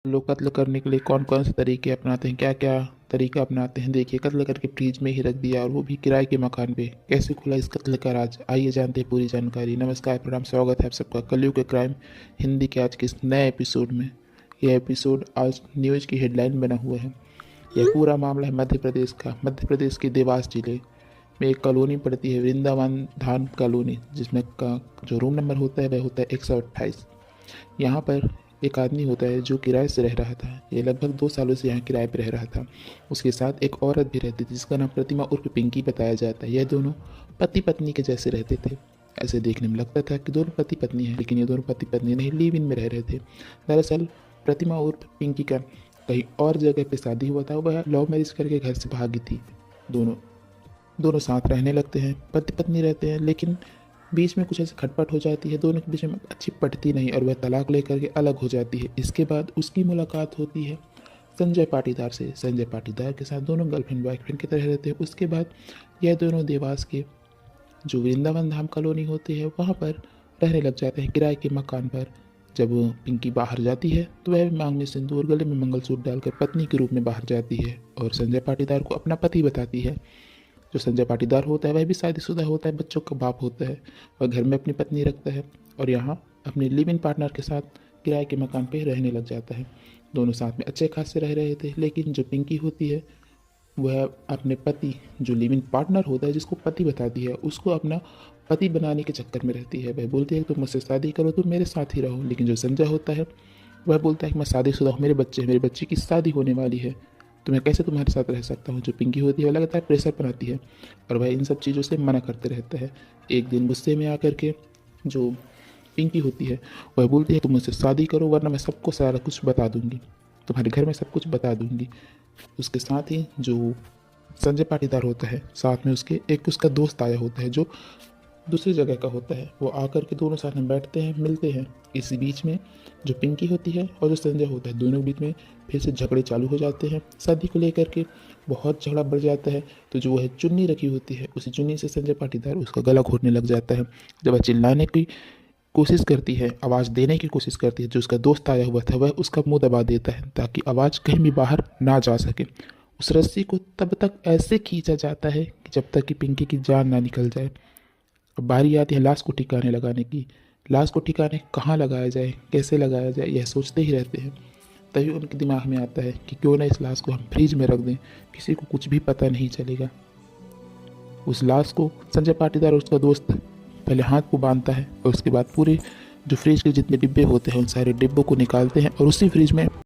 लोग कत्ल करने के लिए कौन कौन से तरीके अपनाते हैं, क्या क्या तरीका अपनाते हैं। देखिए, कत्ल करके फ्रिज में ही रख दिया और वो भी किराए के मकान पे। कैसे खुला इस कत्ल का राज, आइए जानते हैं पूरी जानकारी। नमस्कार, प्रणाम, स्वागत है आप सबका कलयुग के क्राइम हिंदी के आज के इस नए एपिसोड में। यह एपिसोड आज न्यूज़ की हेडलाइन बना हुआ है। यह पूरा मामला है मध्य प्रदेश का। मध्य प्रदेश के देवास जिले में एक कॉलोनी पड़ती है, वृंदावन धाम कॉलोनी, जिसमें का जो रूम नंबर होता है वह होता है 128। यहाँ पर एक आदमी होता है जो किराए से रह रहा था। ये लगभग 2 सालों से यहाँ किराए पर रह रहा था। उसके साथ एक औरत भी रहती थी जिसका नाम प्रतिमा उर्फ पिंकी बताया जाता है। यह दोनों पति पत्नी के जैसे रहते थे। ऐसे देखने में लगता था कि दोनों पति पत्नी हैं, लेकिन ये दोनों पति पत्नी नहीं, लिव इन में रह रहे थे। दरअसल प्रतिमा उर्फ पिंकी का कहीं और जगह पे शादी हुआ था। वह लव मैरिज करके घर से भागी थी। दोनों दोनों साथ रहने लगते हैं, पति पत्नी रहते हैं, लेकिन बीच में कुछ ऐसी खटपट हो जाती है। दोनों के बीच में अच्छी पटती नहीं और वह तलाक लेकर के अलग हो जाती है। इसके बाद उसकी मुलाकात होती है संजय पाटीदार से। संजय पाटीदार के साथ दोनों गर्लफ्रेंड बॉयफ्रेंड की तरह रहते हैं। उसके बाद यह दोनों देवास के जो वृंदावन धाम कॉलोनी होती है वहाँ पर रहने लग जाते हैं, किराए के मकान पर। जब पिंकी बाहर जाती है तो वह मांग में सिंदूर, गले में मंगलसूत्र डालकर पत्नी के रूप में बाहर जाती है और संजय पाटीदार को अपना पति बताती है। जो संजय पाटीदार होता है वह भी शादीशुदा होता है, बच्चों का बाप होता है। वह घर में अपनी पत्नी रखता है और यहाँ अपने लिव इन पार्टनर के साथ किराए के मकान पे रहने लग जाता है। दोनों साथ में अच्छे खासे रह रहे थे, लेकिन जो पिंकी होती है वह अपने पति, जो लिव इन पार्टनर होता है जिसको पति बताती है, उसको अपना पति बनाने के चक्कर में रहती है। वह बोलती है तुम मुझसे शादी करो, तुम मेरे साथ ही रहो। लेकिन जो संजय होता है वह बोलता है कि मैं शादीशुदा हूँ, मेरे बच्चे की शादी होने वाली है, तो मैं कैसे तुम्हारे साथ रह सकता हूँ। जो पिंकी होती है वह लगातार प्रेशर बनाती है और वह इन सब चीज़ों से मना करते रहता है। एक दिन गुस्से में आकर के जो पिंकी होती है वह बोलती है तुम मुझसे शादी करो वरना मैं सबको सारा कुछ बता दूंगी, तुम्हारे घर में सब कुछ बता दूंगी। उसके साथ ही जो संजय पाटीदार होता है, साथ में उसके एक उसका दोस्त आया होता है जो दूसरी जगह का होता है। वो आकर के दोनों साथ में बैठते हैं, मिलते हैं। इसी बीच में जो पिंकी होती है और जो संजय होता है, दोनों के बीच में फिर से झगड़े चालू हो जाते हैं। शादी को लेकर के बहुत झगड़ा बढ़ जाता है। तो जो वह चुन्नी रखी होती है, उसी चुन्नी से संजय पाटीदार उसका गला घोटने लग जाता है। जब वह चिल्लाने की कोशिश करती है, आवाज़ देने की कोशिश करती है, जो उसका दोस्त आया हुआ था वह उसका मुंह दबा देता है ताकि आवाज़ कहीं भी बाहर ना जा सके। उस रस्सी को तब तक ऐसे खींचा जाता है कि जब तक कि पिंकी की जान ना निकल जाए। अब बारी आती है लाश को ठिकाने लगाने की। लाश को ठिकाने कहाँ लगाया जाए, कैसे लगाया जाए, यह सोचते ही रहते हैं। तभी उनके दिमाग में आता है कि क्यों ना इस लाश को हम फ्रिज में रख दें, किसी को कुछ भी पता नहीं चलेगा। उस लाश को संजय पाटीदार और उसका दोस्त पहले हाथ को बांधता है और उसके बाद पूरे जो फ्रिज के जितने डिब्बे होते हैं उन सारे डिब्बों को निकालते हैं और उसी फ्रिज में